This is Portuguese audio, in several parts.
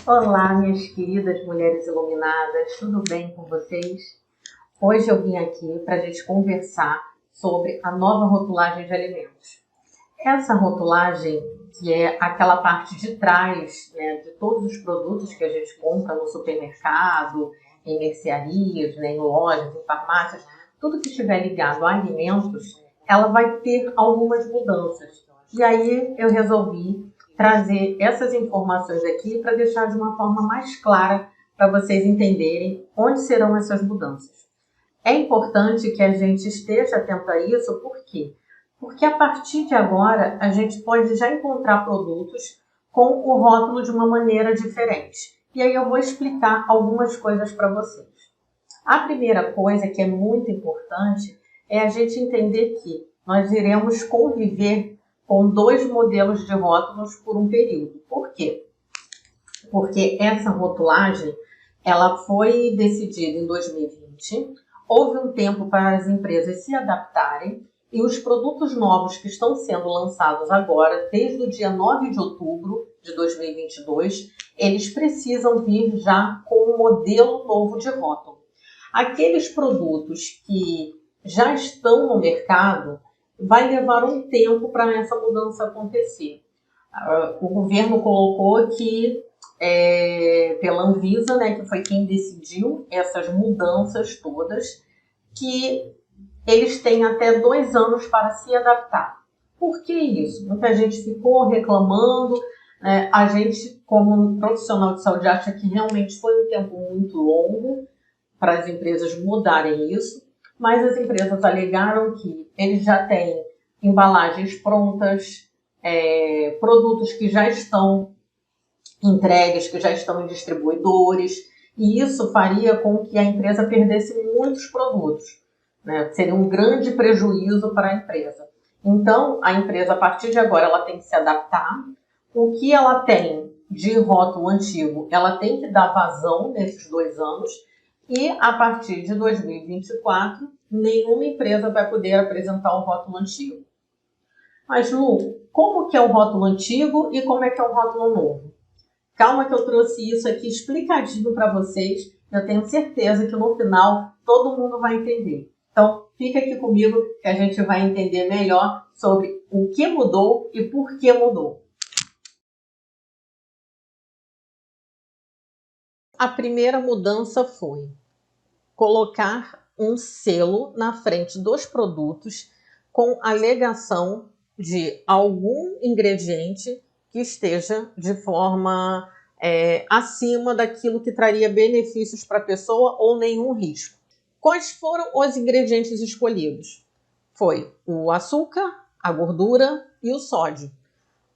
Olá, minhas queridas mulheres iluminadas, tudo bem com vocês? Hoje eu vim aqui para a gente conversar sobre a nova rotulagem de alimentos. Essa rotulagem, que é aquela parte de trás, né, de todos os produtos que a gente compra no supermercado, em mercearias, né, em lojas, em farmácias, tudo que estiver ligado a alimentos, ela vai ter algumas mudanças. E aí eu resolvi trazer essas informações aqui para deixar de uma forma mais clara para vocês entenderem onde serão essas mudanças. É importante que a gente esteja atento a isso, por quê? Porque a partir de agora a gente pode já encontrar produtos com o rótulo de uma maneira diferente. E aí eu vou explicar algumas coisas para vocês. A primeira coisa que é muito importante é a gente entender que nós iremos conviver com dois modelos de rótulos por um período. Por quê? Porque essa rotulagem ela foi decidida em 2020, houve um tempo para as empresas se adaptarem e os produtos novos que estão sendo lançados agora, desde o dia 9 de outubro de 2022, eles precisam vir já com um modelo novo de rótulo. Aqueles produtos que já estão no mercado, vai levar um tempo para essa mudança acontecer. O governo colocou que, pela Anvisa, né, que foi quem decidiu essas mudanças todas, que eles têm até 2 anos para se adaptar. Por que isso? Muita gente ficou reclamando, a gente, como um profissional de saúde, acha que realmente foi um tempo muito longo para as empresas mudarem isso, mas as empresas alegaram que eles já têm embalagens prontas, produtos que já estão entregues, que já estão em distribuidores, e isso faria com que a empresa perdesse muitos produtos, né? Seria um grande prejuízo para a empresa. Então, a empresa, a partir de agora, ela tem que se adaptar. O que ela tem de rótulo antigo, ela tem que dar vazão nesses 2 anos, e a partir de 2024, nenhuma empresa vai poder apresentar o rótulo antigo. Mas, Lu, como que é o rótulo antigo e como é que é o rótulo novo? Calma que eu trouxe isso aqui explicadinho para vocês. Eu tenho certeza que no final todo mundo vai entender. Então, fica aqui comigo que a gente vai entender melhor sobre o que mudou e por que mudou. A primeira mudança foi colocar um selo na frente dos produtos com alegação de algum ingrediente que esteja de forma acima daquilo que traria benefícios para a pessoa ou nenhum risco. Quais foram os ingredientes escolhidos? Foi o açúcar, a gordura e o sódio.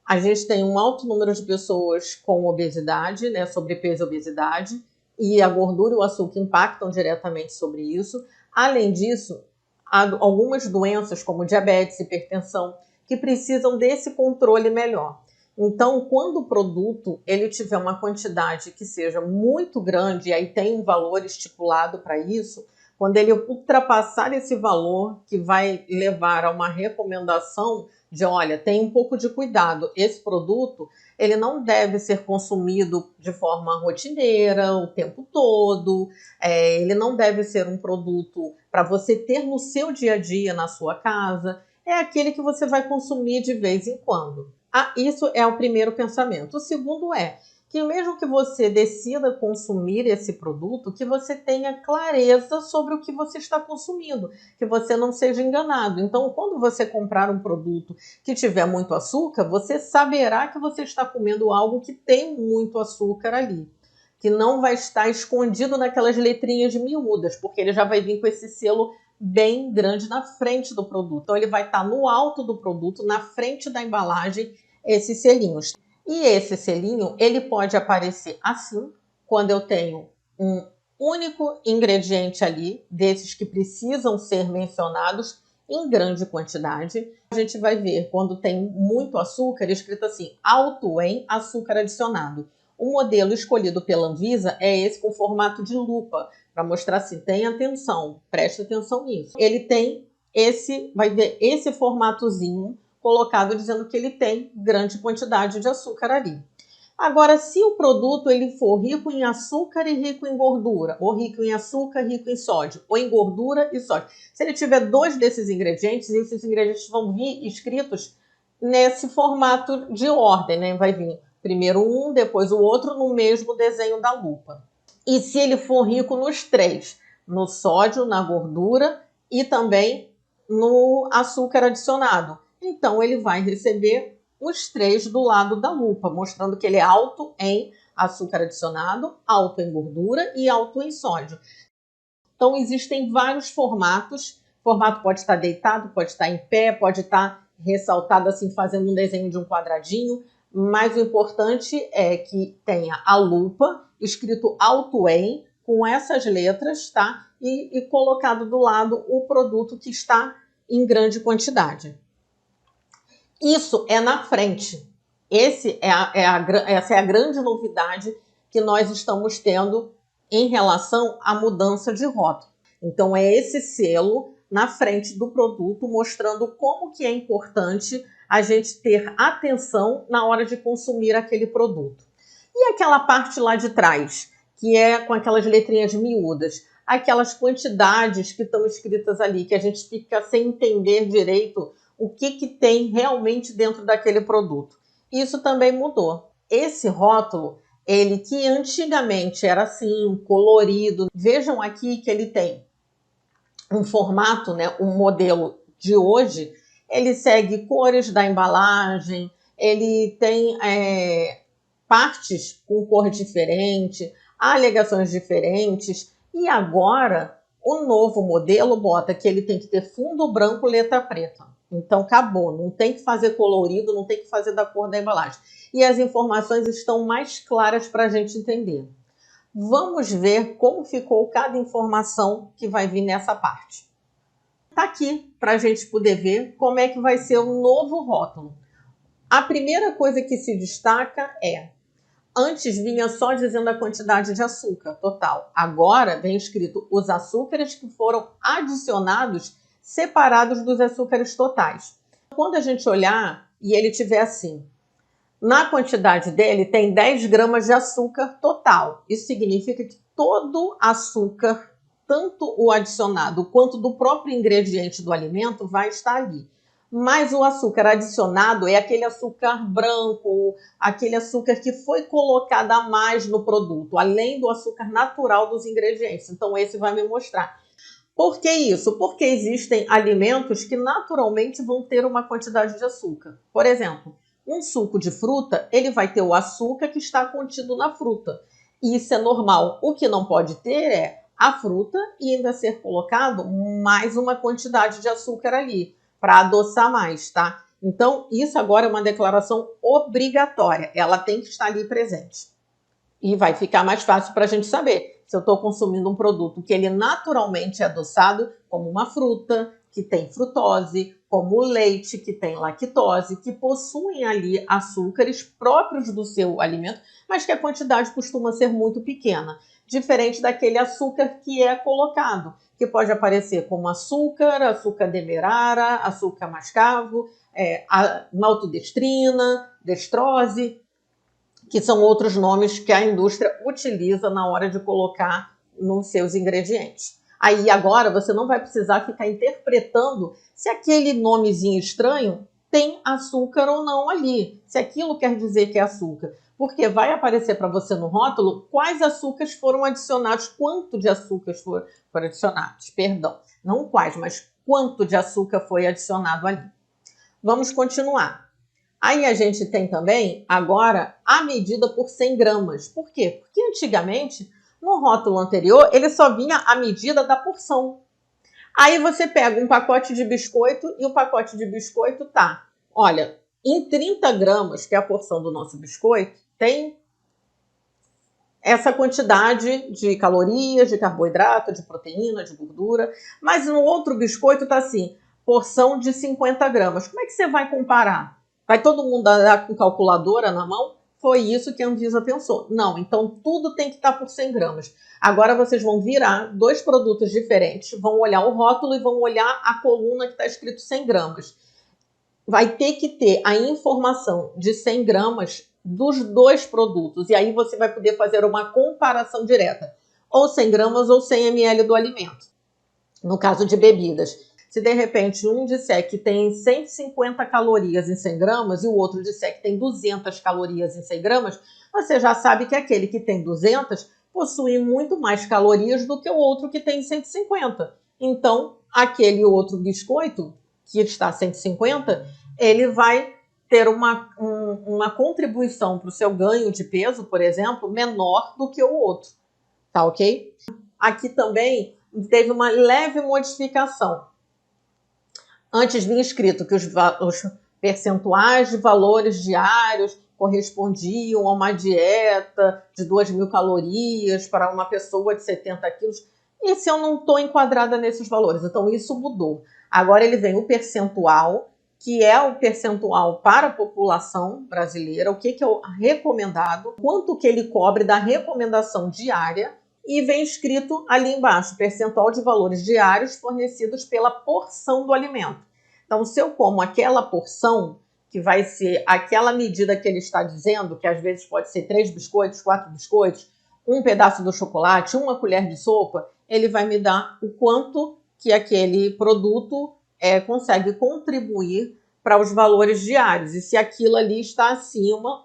A gente tem um alto número de pessoas com obesidade, né, sobrepeso e obesidade, e a gordura e o açúcar impactam diretamente sobre isso. Além disso, há algumas doenças como diabetes, hipertensão, que precisam desse controle melhor. Então, quando o produto ele tiver uma quantidade que seja muito grande, e aí tem um valor estipulado para isso, quando ele ultrapassar esse valor, que vai levar a uma recomendação de, olha, tem um pouco de cuidado, esse produto ele não deve ser consumido de forma rotineira, o tempo todo, ele não deve ser um produto para você ter no seu dia a dia, na sua casa, é aquele que você vai consumir de vez em quando. Isso é o primeiro pensamento. O segundo é que mesmo que você decida consumir esse produto, que você tenha clareza sobre o que você está consumindo, que você não seja enganado. Então, quando você comprar um produto que tiver muito açúcar, você saberá que você está comendo algo que tem muito açúcar ali, que não vai estar escondido naquelas letrinhas miúdas, porque ele já vai vir com esse selo bem grande na frente do produto. Então, ele vai estar no alto do produto, na frente da embalagem, esses selinhos. E esse selinho, ele pode aparecer assim, quando eu tenho um único ingrediente ali, desses que precisam ser mencionados em grande quantidade. A gente vai ver quando tem muito açúcar, escrito assim, alto em açúcar adicionado. O modelo escolhido pela Anvisa é esse com formato de lupa, para mostrar assim, tenha atenção, preste atenção nisso. Ele tem vai ver esse formatozinho colocado dizendo que ele tem grande quantidade de açúcar ali. Agora, se o produto ele for rico em açúcar e rico em gordura, ou rico em açúcar, rico em sódio, ou em gordura e sódio, se ele tiver 2 desses ingredientes, esses ingredientes vão vir escritos nesse formato de ordem, né? Vai vir primeiro um, depois o outro, no mesmo desenho da lupa. E se ele for rico nos 3, no sódio, na gordura e também no açúcar adicionado, então ele vai receber os 3 do lado da lupa, mostrando que ele é alto em açúcar adicionado, alto em gordura e alto em sódio. Então, existem vários formatos. O formato pode estar deitado, pode estar em pé, pode estar ressaltado assim, fazendo um desenho de um quadradinho, mas o importante é que tenha a lupa, escrito alto em, com essas letras, tá? E colocado do lado o produto que está em grande quantidade. Isso é na frente. Essa é a grande novidade que nós estamos tendo em relação à mudança de rótulo. Então, é esse selo na frente do produto mostrando como que é importante a gente ter atenção na hora de consumir aquele produto. E aquela parte lá de trás, que é com aquelas letrinhas miúdas, aquelas quantidades que estão escritas ali, que a gente fica sem entender direito o que tem realmente dentro daquele produto. Isso também mudou. Esse rótulo, ele que antigamente era assim, colorido, vejam aqui que ele tem um formato, né, um modelo de hoje, ele segue cores da embalagem, ele tem partes com cor diferente, alegações diferentes, e agora o novo modelo bota que ele tem que ter fundo branco, letra preta. Então acabou, não tem que fazer colorido, não tem que fazer da cor da embalagem. E as informações estão mais claras para a gente entender. Vamos ver como ficou cada informação que vai vir nessa parte. Está aqui para a gente poder ver como é que vai ser o novo rótulo. A primeira coisa que se destaca é: antes vinha só dizendo a quantidade de açúcar total. Agora vem escrito os açúcares que foram adicionados separados dos açúcares totais. Quando a gente olhar e ele tiver assim, na quantidade dele tem 10 gramas de açúcar total. Isso significa que todo açúcar, tanto o adicionado quanto do próprio ingrediente do alimento, vai estar ali. Mas o açúcar adicionado é aquele açúcar branco, aquele açúcar que foi colocado a mais no produto, além do açúcar natural dos ingredientes. Então esse vai me mostrar. Por que isso? Porque existem alimentos que naturalmente vão ter uma quantidade de açúcar. Por exemplo, um suco de fruta, ele vai ter o açúcar que está contido na fruta. E isso é normal. O que não pode ter é a fruta e ainda ser colocado mais uma quantidade de açúcar ali, para adoçar mais, tá? Então, isso agora é uma declaração obrigatória. Ela tem que estar ali presente. E vai ficar mais fácil para a gente saber se eu estou consumindo um produto que ele naturalmente é adoçado, como uma fruta, que tem frutose, como o leite, que tem lactose, que possuem ali açúcares próprios do seu alimento, mas que a quantidade costuma ser muito pequena, diferente daquele açúcar que é colocado, que pode aparecer como açúcar, açúcar demerara, açúcar mascavo, maltodestrina, destrose, que são outros nomes que a indústria utiliza na hora de colocar nos seus ingredientes. Aí agora você não vai precisar ficar interpretando se aquele nomezinho estranho tem açúcar ou não ali, se aquilo quer dizer que é açúcar, porque vai aparecer para você no rótulo quais açúcares foram adicionados, quanto de açúcares foram adicionados, perdão, não quais, mas quanto de açúcar foi adicionado ali. Vamos continuar. Aí a gente tem também, agora, a medida por 100 gramas. Por quê? Porque antigamente, no rótulo anterior, ele só vinha a medida da porção. Aí você pega um pacote de biscoito e o pacote de biscoito tá, olha, em 30 gramas, que é a porção do nosso biscoito, tem essa quantidade de calorias, de carboidrato, de proteína, de gordura. Mas no outro biscoito tá assim, porção de 50 gramas. Como é que você vai comparar? Vai todo mundo andar com calculadora na mão? Foi isso que a Anvisa pensou. Não, então tudo tem que estar por 100 gramas. Agora vocês vão virar 2 produtos diferentes, vão olhar o rótulo e vão olhar a coluna que está escrito 100 gramas. Vai ter que ter a informação de 100 gramas dos dois produtos. E aí você vai poder fazer uma comparação direta, ou 100 gramas ou 100 ml do alimento. No caso de bebidas, se de repente um disser que tem 150 calorias em 100 gramas e o outro disser que tem 200 calorias em 100 gramas, você já sabe que aquele que tem 200 possui muito mais calorias do que o outro que tem 150. Então, aquele outro biscoito que está 150, ele vai ter uma contribuição para o seu ganho de peso, por exemplo, menor do que o outro. Tá ok? Aqui também teve uma leve modificação. Antes vinha escrito que os percentuais de valores diários correspondiam a uma dieta de 2.000 calorias para uma pessoa de 70 quilos. E se eu não estou enquadrada nesses valores? Então isso mudou. Agora ele vem o percentual, que é o percentual para a população brasileira, o que é o recomendado, quanto que ele cobre da recomendação diária, e vem escrito ali embaixo, percentual de valores diários fornecidos pela porção do alimento. Então, se eu como aquela porção, que vai ser aquela medida que ele está dizendo, que às vezes pode ser 3 biscoitos, 4 biscoitos, um pedaço do chocolate, uma colher de sopa, ele vai me dar o quanto que aquele produto consegue contribuir para os valores diários. E se aquilo ali está acima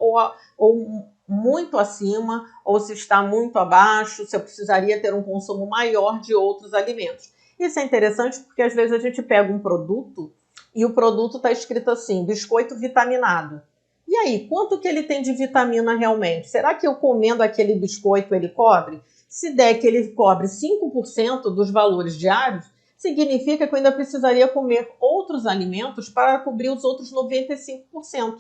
ou muito acima, ou se está muito abaixo, se eu precisaria ter um consumo maior de outros alimentos. Isso é interessante porque às vezes a gente pega um produto e o produto está escrito assim, biscoito vitaminado. E aí, quanto que ele tem de vitamina realmente? Será que eu comendo aquele biscoito ele cobre? Se der que ele cobre 5% dos valores diários, significa que eu ainda precisaria comer outros alimentos para cobrir os outros 95%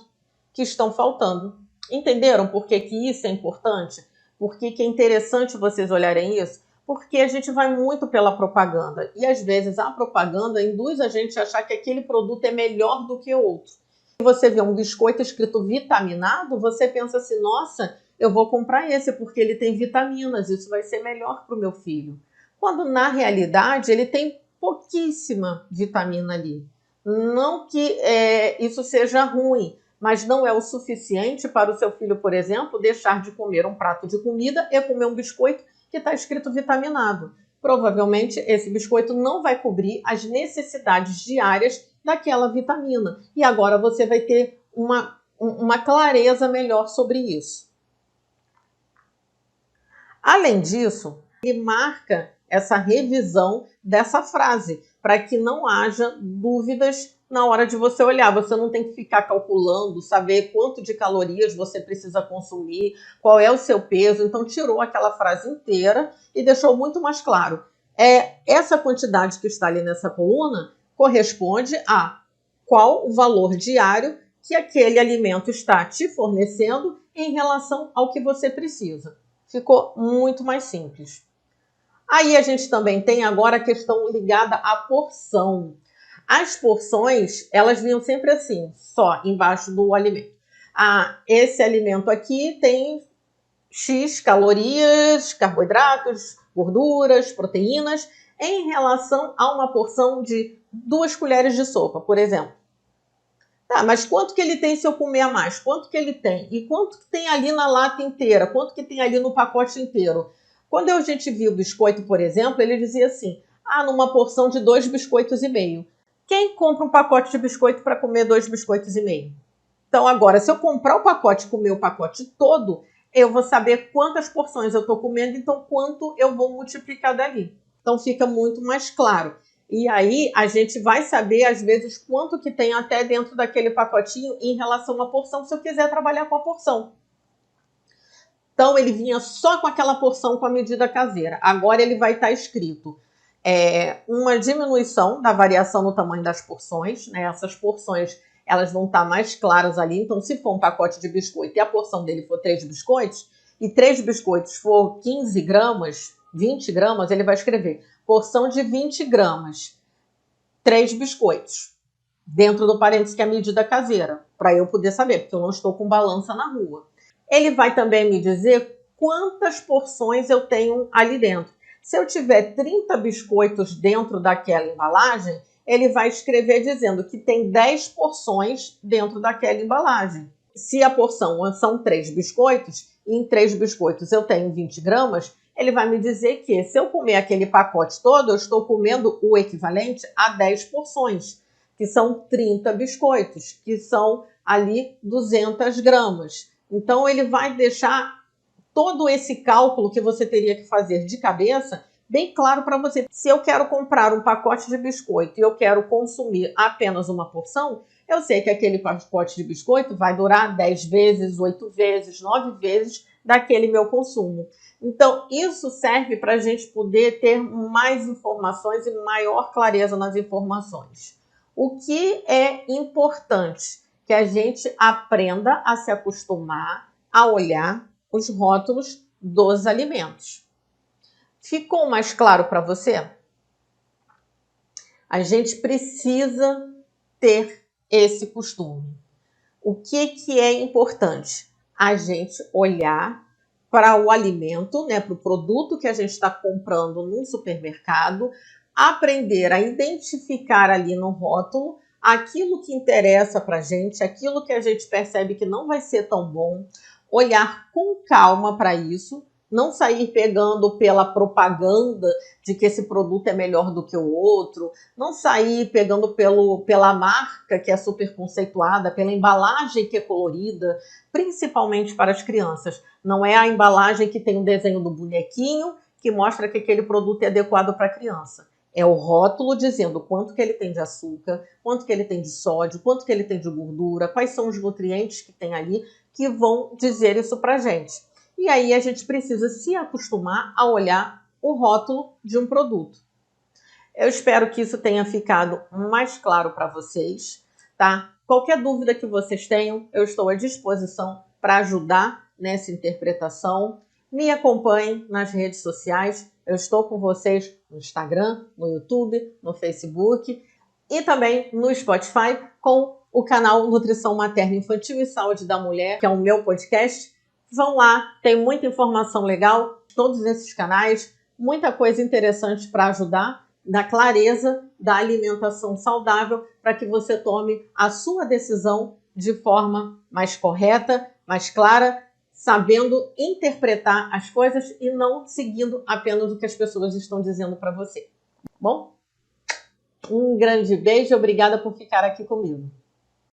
que estão faltando. Entenderam por que isso é importante? Por que é interessante vocês olharem isso? Porque a gente vai muito pela propaganda. E às vezes a propaganda induz a gente a achar que aquele produto é melhor do que o outro. Se você vê um biscoito escrito vitaminado, você pensa assim, nossa, eu vou comprar esse porque ele tem vitaminas, isso vai ser melhor para o meu filho. Quando na realidade ele tem pouquíssima vitamina ali. Não que isso seja ruim, mas não é o suficiente para o seu filho, por exemplo, deixar de comer um prato de comida e comer um biscoito que está escrito vitaminado. Provavelmente esse biscoito não vai cobrir as necessidades diárias daquela vitamina. E agora você vai ter uma clareza melhor sobre isso. Além disso, ele marca essa revisão dessa frase, para que não haja dúvidas na hora de você olhar. Você não tem que ficar calculando, saber quanto de calorias você precisa consumir, qual é o seu peso. Então, tirou aquela frase inteira e deixou muito mais claro. Essa quantidade que está ali nessa coluna corresponde a qual o valor diário que aquele alimento está te fornecendo em relação ao que você precisa. Ficou muito mais simples. Aí a gente também tem agora a questão ligada à porção. As porções, elas vinham sempre assim, só embaixo do alimento. Esse alimento aqui tem X calorias, carboidratos, gorduras, proteínas, em relação a uma porção de 2 colheres de sopa, por exemplo. Tá, mas quanto que ele tem se eu comer a mais? Quanto que ele tem? E quanto que tem ali na lata inteira? Quanto que tem ali no pacote inteiro? Quando a gente viu o biscoito, por exemplo, ele dizia assim, numa porção de 2 biscoitos e meio. Quem compra um pacote de biscoito para comer 2 biscoitos e meio? Então agora, se eu comprar o pacote e comer o pacote todo, eu vou saber quantas porções eu estou comendo, então quanto eu vou multiplicar dali. Então fica muito mais claro. E aí a gente vai saber, às vezes, quanto que tem até dentro daquele pacotinho em relação à porção, se eu quiser trabalhar com a porção. Então, ele vinha só com aquela porção com a medida caseira. Agora ele vai estar escrito uma diminuição da variação no tamanho das porções. Né? Essas porções elas vão estar mais claras ali. Então, se for um pacote de biscoito e a porção dele for 3 biscoitos, e 3 biscoitos for 15 gramas, 20 gramas, ele vai escrever porção de 20 gramas, 3 biscoitos. Dentro do parênteses que é a medida caseira, para eu poder saber, porque eu não estou com balança na rua. Ele vai também me dizer quantas porções eu tenho ali dentro. Se eu tiver 30 biscoitos dentro daquela embalagem, ele vai escrever dizendo que tem 10 porções dentro daquela embalagem. se a porção são 3 biscoitos, e em 3 biscoitos eu tenho 20 gramas, ele vai me dizer que se eu comer aquele pacote todo, eu estou comendo o equivalente a 10 porções, que são 30 biscoitos, que são ali 200 gramas. Então, ele vai deixar todo esse cálculo que você teria que fazer de cabeça bem claro para você. Se eu quero comprar um pacote de biscoito e eu quero consumir apenas uma porção, eu sei que aquele pacote de biscoito vai durar 10 vezes, 8 vezes, 9 vezes daquele meu consumo. Então, isso serve para a gente poder ter mais informações e maior clareza nas informações. O que é importante? Que a gente aprenda a se acostumar a olhar os rótulos dos alimentos. Ficou mais claro para você? A gente precisa ter esse costume. O que é importante? A gente olhar para o alimento, né, para o produto que a gente está comprando num supermercado, aprender a identificar ali no rótulo aquilo que interessa para a gente, aquilo que a gente percebe que não vai ser tão bom, olhar com calma para isso, não sair pegando pela propaganda de que esse produto é melhor do que o outro, não sair pegando pela marca que é super conceituada, pela embalagem que é colorida, principalmente para as crianças. Não é a embalagem que tem um desenho do bonequinho que mostra que aquele produto é adequado para a criança. É o rótulo dizendo quanto que ele tem de açúcar, quanto que ele tem de sódio, quanto que ele tem de gordura, quais são os nutrientes que tem ali que vão dizer isso para a gente. E aí a gente precisa se acostumar a olhar o rótulo de um produto. Eu espero que isso tenha ficado mais claro para vocês, tá? Qualquer dúvida que vocês tenham, eu estou à disposição para ajudar nessa interpretação. Me acompanhem nas redes sociais. Eu estou com vocês no Instagram, no YouTube, no Facebook e também no Spotify com o canal Nutrição Materna Infantil e Saúde da Mulher, que é o meu podcast. Vão lá, tem muita informação legal, todos esses canais, muita coisa interessante para ajudar na clareza da alimentação saudável para que você tome a sua decisão de forma mais correta, mais clara, sabendo interpretar as coisas e não seguindo apenas o que as pessoas estão dizendo para você. Bom? Um grande beijo e obrigada por ficar aqui comigo.